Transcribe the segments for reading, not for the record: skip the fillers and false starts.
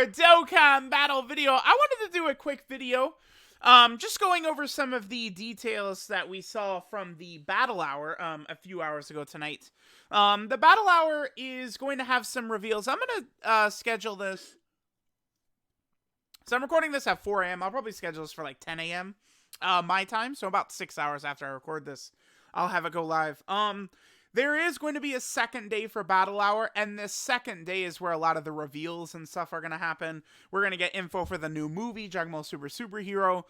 Dokkan battle video. I wanted to do a quick video, just going over some of the details that we saw from the battle hour, a few hours ago tonight. The battle hour is going to have some reveals. I'm gonna schedule this. So I'm recording this at 4 a.m. I'll probably schedule this for like 10 a.m. My time, so about 6 hours after I record this, I'll have it go live. There is going to be a second day for Battle Hour, and this second day is where a lot of the reveals and stuff are going to happen. We're going to get info for the new movie, Dragon Ball Super Superhero.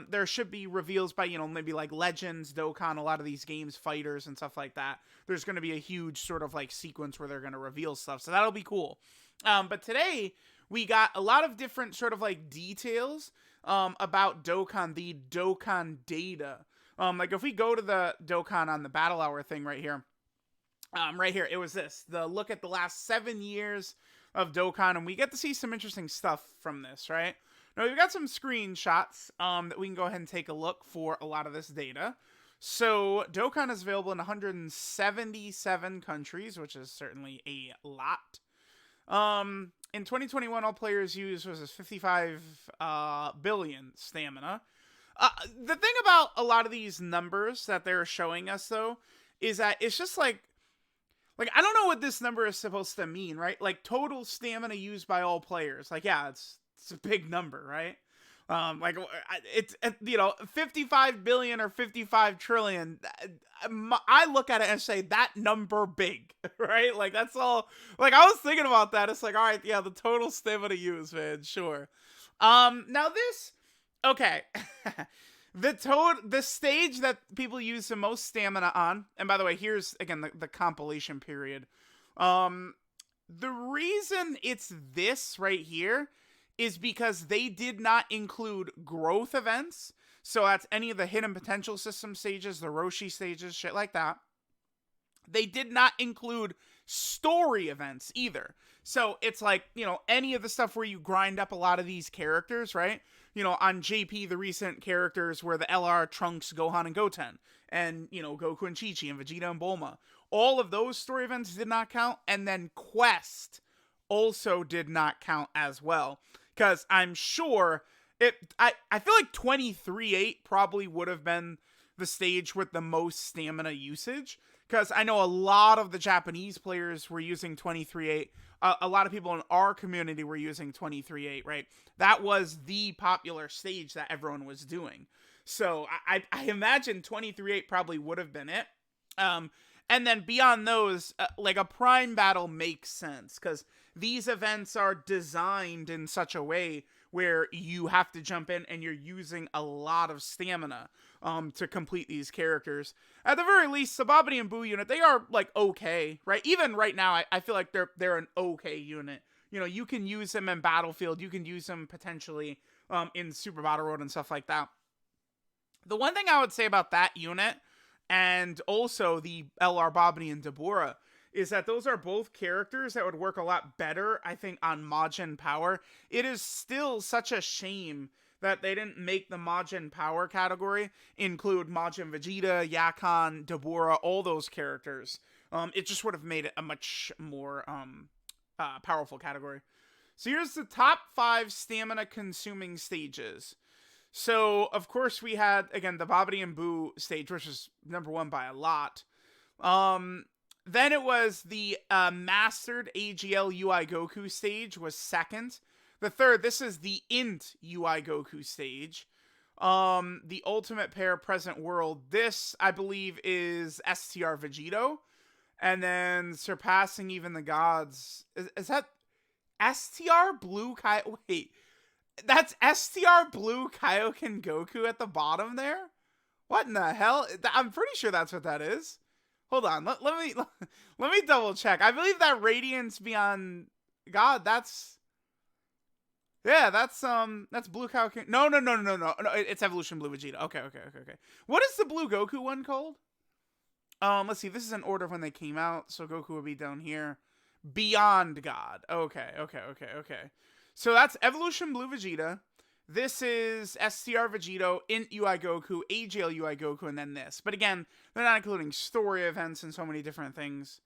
There should be reveals by, maybe like Legends, Dokkan, a lot of these games, fighters, and stuff like that. There's going to be a huge sort of like sequence where they're going to reveal stuff, so that'll be cool. But today, we got a lot of different sort of like details about Dokkan, the Dokkan data. Like if we go to the Dokkan on the Battle Hour thing right here, it was this, the look at the last 7 years of Dokkan, and we get to see some interesting stuff from this, right? Now, we've got some screenshots that we can go ahead and take a look for a lot of this data. So, Dokkan is available in 177 countries, which is certainly a lot. In 2021, all players used was 55 billion stamina. The thing about a lot of these numbers that they're showing us, though, is that it's just like I don't know what this number is supposed to mean, right? Like, total stamina used by all players. Like, yeah, it's a big number, right? It's 55 billion or 55 trillion. I look at it and say, that number big, right? Like, that's all. Like, I was thinking about that. It's like, all right, yeah, the total stamina used, man, sure. Now this, okay. The stage that people use the most stamina on, and by the way, here's again the compilation period. The reason it's this right here is because they did not include growth events. So that's any of the hidden potential system stages, the Roshi stages, shit like that. They did not include story events either. So it's like, any of the stuff where you grind up a lot of these characters, right? On JP, the recent characters were the LR, Trunks, Gohan, and Goten. And, Goku and Chi-Chi and Vegeta and Bulma. All of those story events did not count. And then Quest also did not count as well. Because I'm sure I feel like 23-8 probably would have been the stage with the most stamina usage. Because I know a lot of the Japanese players were using 23-8. A lot of people in our community were using 23-8, right? That was the popular stage that everyone was doing. So I imagine 23-8 probably would have been it. And then beyond those, like a prime battle makes sense. Because these events are designed in such a way where you have to jump in and you're using a lot of stamina to complete these characters. At the very least, the Babidi and Buu unit, they are like okay, right? Even right now, I feel like they're an okay unit. You can use them in Battlefield, you can use them potentially in Super Battle Road and stuff like that. The one thing I would say about that unit, and also the LR Babidi and Dabura, is that those are both characters that would work a lot better, I think, on Majin Power. It is still such a shame that they didn't make the Majin Power category include Majin Vegeta, Yakan, Dabura, all those characters. It just would have made it a much more powerful category. So here's the top 5 stamina consuming stages. So, of course, we had, again, the Babidi and Buu stage, which is number 1 by a lot. Then it was the Mastered AGL UI Goku stage was 2nd. The 3rd, this is the Int UI Goku stage. The Ultimate Pair Present World, this, I believe, is STR Vegito. And then Surpassing Even the Gods. Is that STR Blue Kai? Wait, that's STR Blue Kaioken Goku at the bottom there? What in the hell? I'm pretty sure that's what that is. Hold on, let me double check. I believe that Radiance Beyond God, that's Blue Kaioken. No, it's Evolution Blue Vegeta. Okay. What is the Blue Goku one called? Let's see. This is in order of when they came out, so Goku would be down here. Beyond God. Okay. So that's Evolution Blue Vegeta. This is STR Vegito, Int UI Goku, AGL UI Goku, and then this. But again, they're not including story events and so many different things.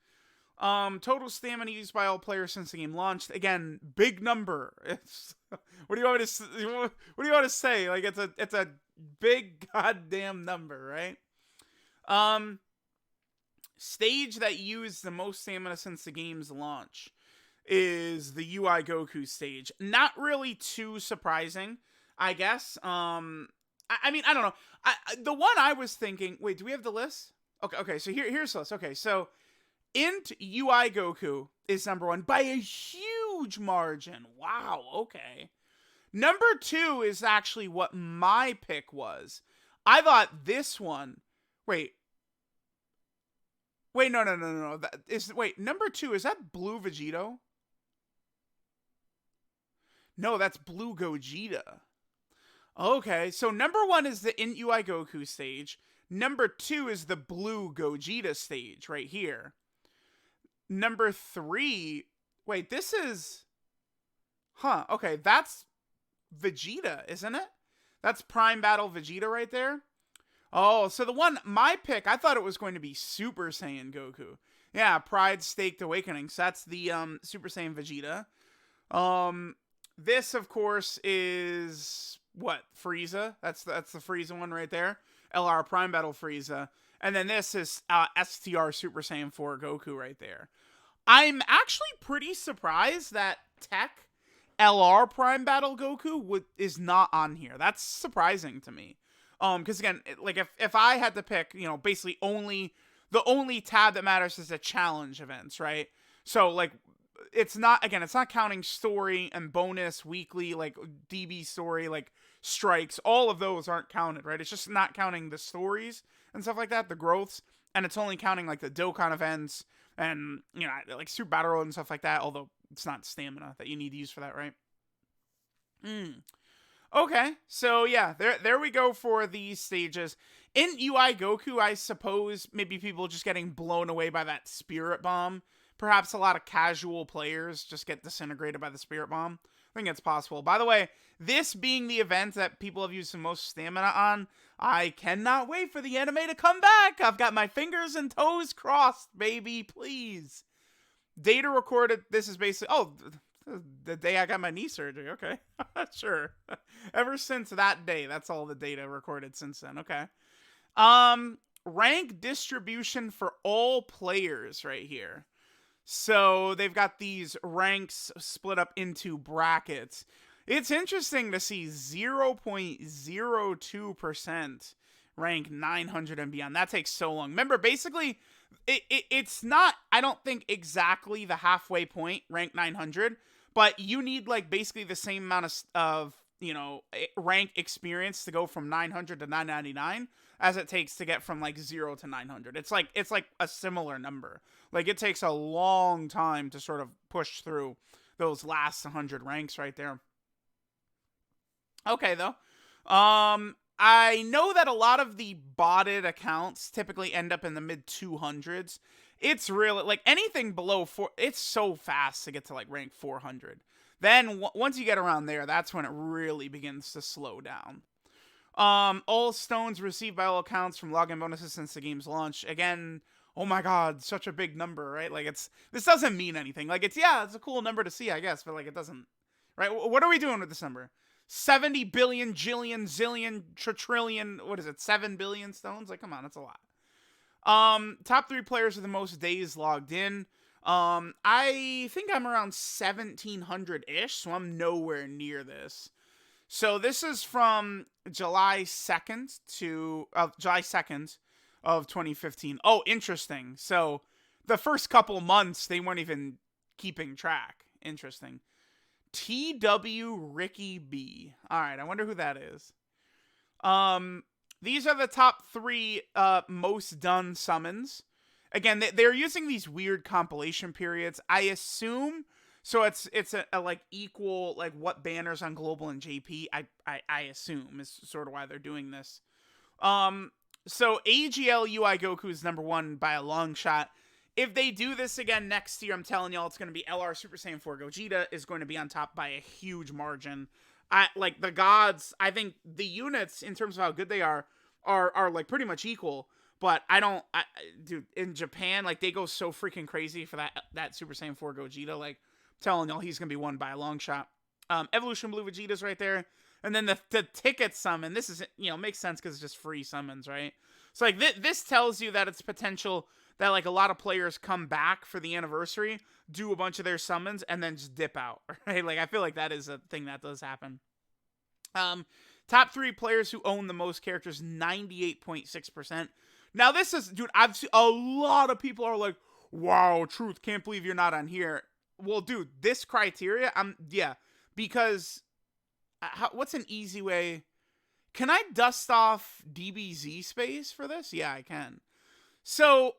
Total stamina used by all players since the game launched. Again, big number. It's what do you want me to what do you want to say? Like it's a big goddamn number, right? Um, Stage that used the most stamina since the game's launch is the UI Goku stage. Not really too surprising, I guess. I mean, I don't know. The one I was thinking. Wait, do we have the list? Okay. So here's the list. Okay, so Int UI Goku is number 1 by a huge margin. Wow. Okay. Number 2 is actually what my pick was. I thought this one. Wait, no. Wait, number 2, is that Blue Vegito? No, that's Blue Gogeta. Okay, so number 1 is the Int UI Goku stage. Number 2 is the Blue Gogeta stage right here. Number 3, wait, this is, okay, that's Vegeta, isn't it? That's Prime Battle Vegeta right there. Oh, so the one, my pick, I thought it was going to be Super Saiyan Goku. Yeah, Pride Staked Awakening. So that's the Super Saiyan Vegeta. This, of course, is what? Frieza. That's the Frieza one right there. LR Prime Battle Frieza. And then this is STR Super Saiyan 4 Goku right there. I'm actually pretty surprised that Tech LR Prime Battle Goku is not on here. That's surprising to me. Because again, like if I had to pick, you know, basically the only tab that matters is the challenge events, right? So like, it's not counting story and bonus weekly, like DB story, like strikes. All of those aren't counted, right? It's just not counting the stories and stuff like that, the growths, and it's only counting like the Dokkan events and, you know, like Super Battle Road and stuff like that. Although it's not stamina that you need to use for that, right? Okay, so yeah, there we go for these stages. In UI Goku, I suppose maybe people just getting blown away by that Spirit Bomb. Perhaps a lot of casual players just get disintegrated by the Spirit Bomb. I think it's possible. By the way, this being the event that people have used the most stamina on, I cannot wait for the anime to come back. I've got my fingers and toes crossed, baby, please. Data recorded, this is basically, the day I got my knee surgery. Okay. Sure. Ever since that day, that's all the data recorded since then. Okay. Rank distribution for all players right here. So they've got these ranks split up into brackets. It's interesting to see 0.02% rank 900 and beyond. That takes so long. Remember, basically, it's not, I don't think, exactly the halfway point, rank 900, but you need, like, basically the same amount of you know, rank experience to go from 900 to 999 as it takes to get from, like, 0 to 900. It's like a similar number. Like, it takes a long time to sort of push through those last 100 ranks right there. Okay, though. I know that a lot of the botted accounts typically end up in the mid 200s. It's really, like, anything below 4, it's so fast to get to, like, rank 400. Then, once you get around there, that's when it really begins to slow down. All stones received by all accounts from login bonuses since the game's launch. Again, oh my god, such a big number, right? Like, this doesn't mean anything. Like, it's a cool number to see, I guess, but, like, it doesn't, right? What are we doing with this number? 70 billion, jillion, zillion, trillion, what is it, 7 billion stones? Like, come on, that's a lot. Top 3 players with the most days logged in. I think I'm around 1,700-ish, so I'm nowhere near this. So this is from July 2nd of 2015. Oh, interesting. So the first couple months, they weren't even keeping track. Interesting. TW Ricky B. All right, I wonder who that is. These are the top 3 most done summons. Again, they're using these weird compilation periods. I assume, so it's a like equal, like, what banners on Global and JP. I assume is sort of why they're doing this. So AGL UI Goku is number 1 by a long shot. If they do this again next year, I'm telling y'all, it's going to be LR Super Saiyan 4 Gogeta is going to be on top by a huge margin. Like, the gods, I think the units, in terms of how good they are like pretty much equal. But dude, in Japan, like, they go so freaking crazy for that Super Saiyan 4 Gogeta. Like, I'm telling y'all, he's gonna be won by a long shot. Evolution Blue Vegeta's right there. And then the ticket summon, this is, makes sense because it's just free summons, right? So, like, this tells you that it's potential that, like, a lot of players come back for the anniversary, do a bunch of their summons, and then just dip out, right? Like, I feel like that is a thing that does happen. Top 3 players who own the most characters, 98.6%. Now, this is, dude, I've seen a lot of people are like, wow, Truth, can't believe you're not on here. Well, dude, this criteria, because what's an easy way? Can I dust off DBZ space for this? Yeah, I can. So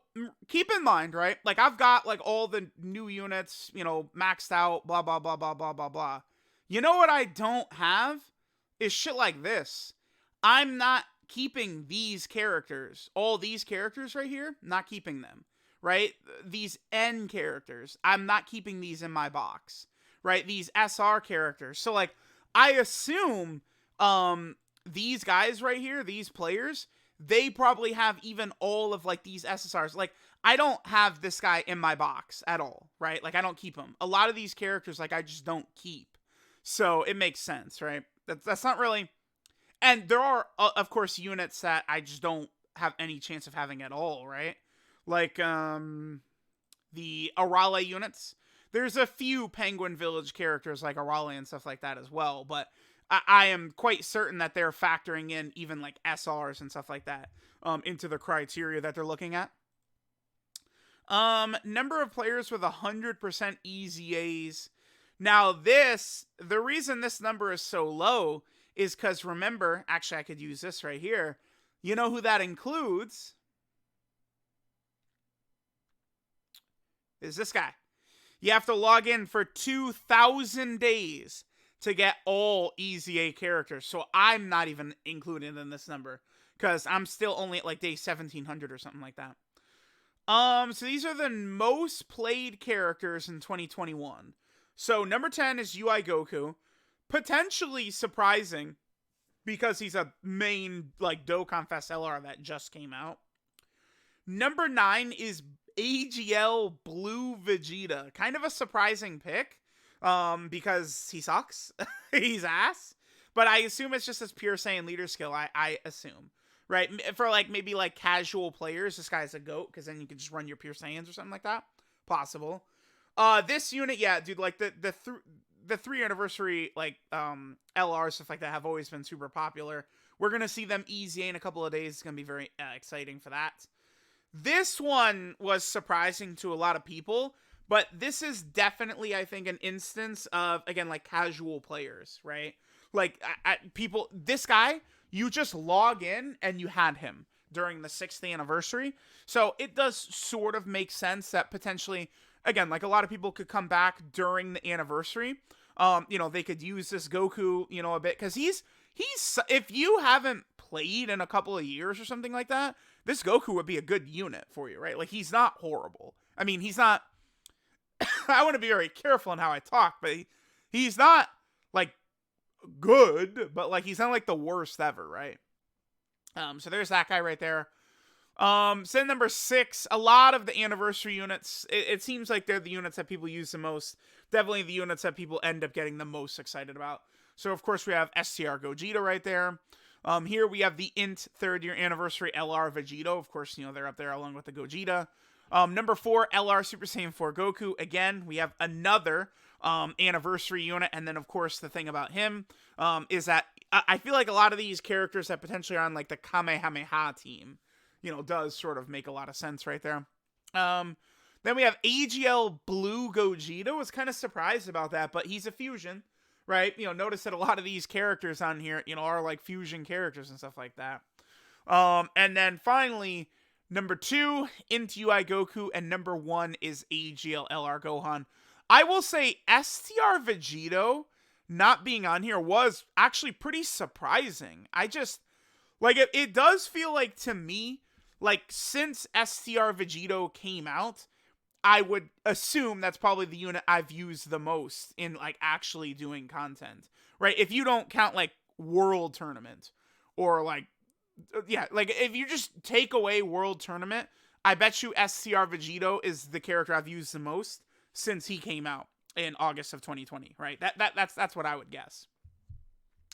keep in mind, right? Like, I've got like all the new units, maxed out, blah, blah, blah, blah, blah, blah, blah. You know what I don't have is shit like this. I'm not keeping these characters, all these characters right here, not keeping them, right? These N characters, I'm not keeping these in my box, right? These SR characters. So, like, I assume these guys right here, these players, they probably have even all of, like, these SSRs. Like, I don't have this guy in my box at all, right? Like, I don't keep him. A lot of these characters, like, I just don't keep. So it makes sense, right? That's not really... And there are, of course, units that I just don't have any chance of having at all, right? Like, the Arale units. There's a few Penguin Village characters like Arale and stuff like that as well, but I am quite certain that they're factoring in even, like, SRs and stuff like that into the criteria that they're looking at. Number of players with 100% EZAs. Now, the reason this number is so low is because, remember, actually, I could use this right here. You know who that includes? Is this guy. You have to log in for 2,000 days to get all EZA characters. So I'm not even included in this number because I'm still only at, like, day 1,700 or something like that. So these are the most played characters in 2021. So number 10 is UI Goku. Potentially surprising because he's a main, like, Dokkan Fest LR that just came out. Number 9 is AGL Blue Vegeta. Kind of a surprising pick because he sucks. He's ass. But I assume it's just his pure Saiyan leader skill, I assume. Right? For, like, maybe, like, casual players, this guy's a GOAT because then you can just run your pure Saiyans or something like that. Possible. This unit, yeah, dude, like, the 3 anniversary, like, LR, stuff like that have always been super popular. We're going to see them EZA in a couple of days. It's going to be very exciting for that. This one was surprising to a lot of people, but this is definitely, I think, an instance of, again, like, casual players, right? Like, people, this guy, you just log in and you had him during the 6th anniversary. So it does sort of make sense that potentially, again, like, a lot of people could come back during the anniversary. They could use this Goku, a bit, because he's, if you haven't played in a couple of years or something like that, this Goku would be a good unit for you, right? Like, he's not horrible. I mean, he's not, I want to be very careful in how I talk, but he's not, like, good, but, like, he's not, like, the worst ever, right? So there's that guy right there. So number 6, a lot of the anniversary units, it seems like they're the units that people use the most. Definitely the units that people end up getting the most excited about. So, of course, we have Str Gogeta right there. Here we have the INT 3rd year anniversary LR Vegito. Of course, they're up there along with the Gogeta. Number 4, LR Super Saiyan 4 Goku. Again, we have another anniversary unit. And then, of course, the thing about him is that I feel like a lot of these characters that potentially are on, like, the Kamehameha team, does sort of make a lot of sense right there. Then we have AGL Blue Gogeta. Was kind of surprised about that, but he's a fusion, right? Notice that a lot of these characters on here, are, like, fusion characters and stuff like that. And then finally, number 2, INT UI Goku, and number 1 is AGL LR Gohan. I will say STR Vegito not being on here was actually pretty surprising. I just, like, it does feel like, to me, like, since STR Vegito came out, I would assume that's probably the unit I've used the most in, like, actually doing content, right? If you don't count, like, World Tournament or, like, yeah, like if you just take away World Tournament, I bet you STR Vegito is the character I've used the most since he came out in August of 2020, right? That's what I would guess.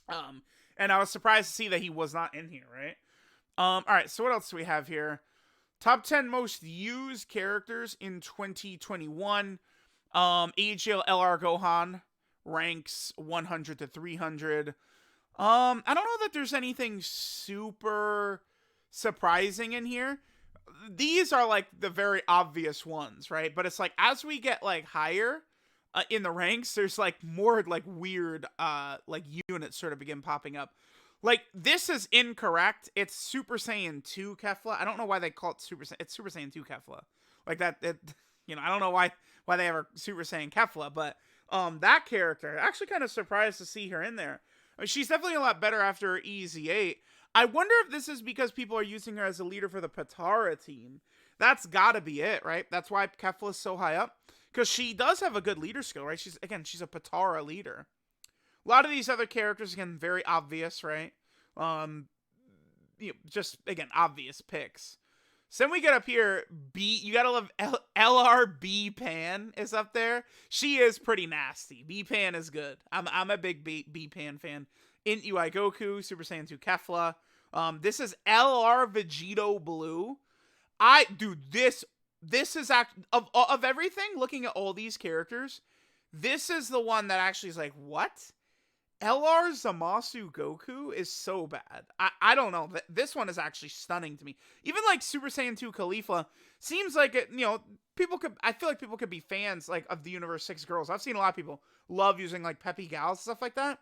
And I was surprised to see that he was not in here, right? All right, so what else do we have here? Top 10 most used characters in 2021. AGL LR Gohan ranks 100 to 300. I don't know that there's anything super surprising in here. These are like the very obvious ones, right? But it's like as we get like higher in the ranks, there's like more like weird like units sort of begin popping up. Like this is incorrect. It's Super Saiyan 2 Kefla. I don't know why they call it Super Saiyan. It's Super Saiyan 2 Kefla. Like that. I don't know why they have a Super Saiyan Kefla, but that character actually kind of surprised to see her in there. I mean, she's definitely a lot better after EZ8. I wonder if this is because people are using her as a leader for the Patara team. That's gotta be it, right? That's why Kefla is so high up. Because she does have a good leader skill, right? She's a Patara leader. A lot of these other characters, again, very obvious, right? Just, again, obvious picks. So then we get up here, you gotta love LRB Pan is up there. She is pretty nasty. B Pan is good. I'm a big B Pan fan. Int UI Goku, Super Saiyan 2 Kefla. This is LR Vegito Blue. This is of everything, looking at all these characters, this is the one that actually is like, what? LR Zamasu Goku is so bad. I don't know. This one is actually stunning to me. Even like Super Saiyan 2 Khalifa seems like it, I feel like people could be fans like of the Universe 6 girls. I've seen a lot of people love using like Peppy Gals, stuff like that.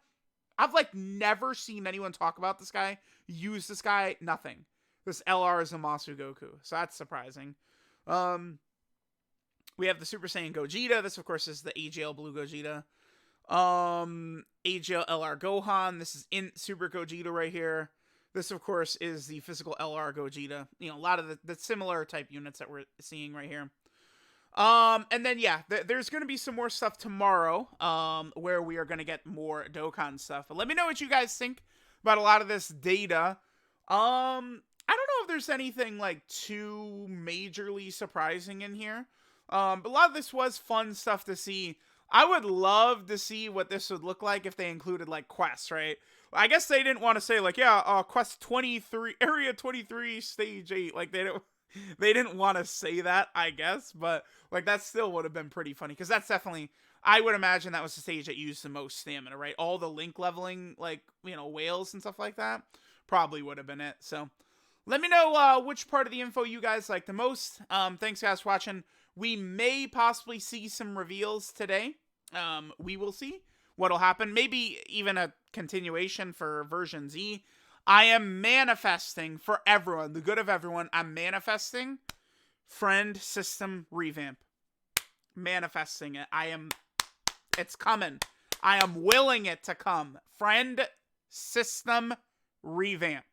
I've like never seen anyone talk about this guy, use this guy, nothing. This LR Zamasu Goku. So that's surprising. We have the Super Saiyan Gogeta. This, of course, is the AGL Blue Gogeta. AGL LR Gohan. This is Super Gogeta right here. This, of course, is the physical LR Gogeta. A lot of the similar type units that we're seeing right here. And then, yeah, there's going to be some more stuff tomorrow, where we are going to get more Dokkan stuff. But let me know what you guys think about a lot of this data. I don't know if there's anything, like, too majorly surprising in here. But a lot of this was fun stuff to see. I would love to see what this would look like if they included, like, quests, right? I guess they didn't want to say, like, yeah, quest 23, area 23, stage 8. Like, they didn't want to say that, I guess. But, like, that still would have been pretty funny. Because that's definitely, I would imagine that was the stage that used the most stamina, right? All the link leveling, like, whales and stuff like that probably would have been it. So, let me know which part of the info you guys like the most. Thanks, guys, for watching. We may possibly see some reveals today. We will see what'll happen. Maybe even a continuation for version Z. I am manifesting for everyone, the good of everyone. I'm manifesting friend system revamp. Manifesting it. It's coming. I am willing it to come. Friend system revamp.